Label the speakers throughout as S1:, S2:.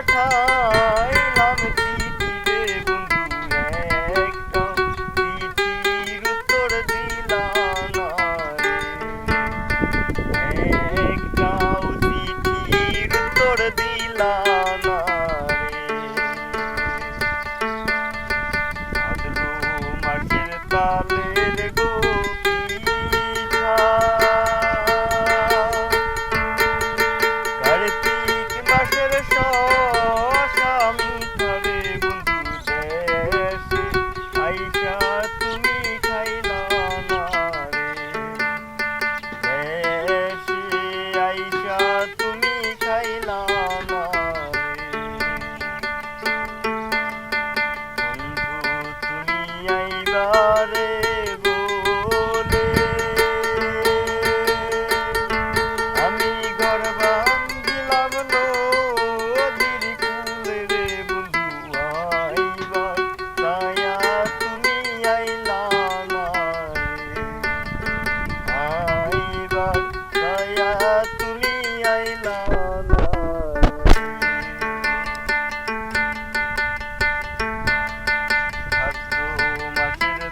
S1: পাঠাইলাম চিঠি রে বন্ধু একটা চিঠির উত্তর দিলা না রে একটাও চিঠির উত্তর দিলা না রে ভাদ্র মাসের তালের গো পিঠা কার্তিক মাসের শশা মিঠা রে বন্ধু দেশে আইসা তুমি খাইলা না রে দেশে আইসা তুমি খাইলা না রে বন্ধু তুমি আইবার দয়া তুমি আইলা না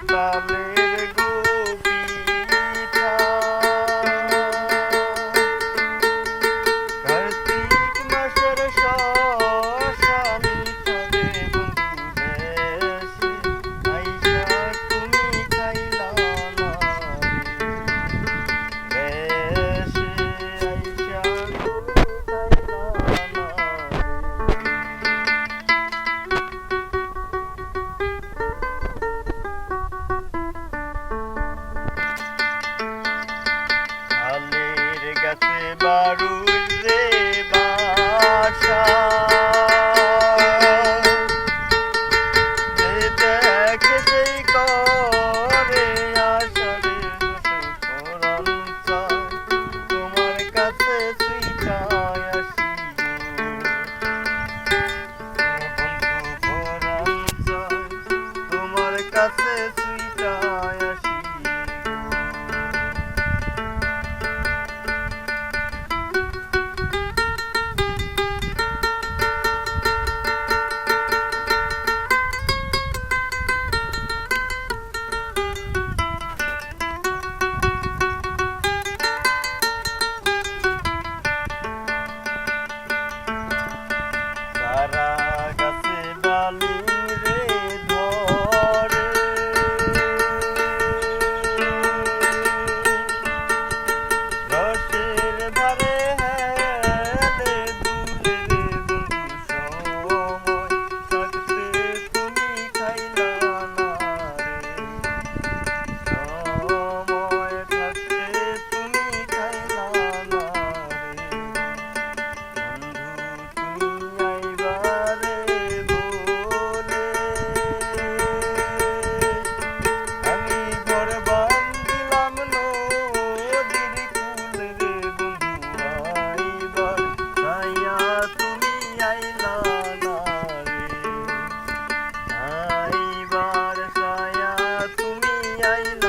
S1: তালের গো পিঠা কার্তিক মাসের শশা মিঠা রে বন্ধু দেশে আইসা তুমি খাইলা না রে দেশে আইসা তুমি খাইলা না তালের গাছে বারুদ রে বাসা যে দেখে সেই করে আশা রে পরাণ চায় তোমার কাছে ছুইটায় আসি বন্ধু পরাণ চায় তোমার কাছে ছুইটায় আসি তারা গাছে ডালিম রে ধরে রসের ধারে হেলে দূরে রে বন্ধু সময় থাকতে তুমি খাইলা না রে সময় থাকতে তুমি খাইলা না রে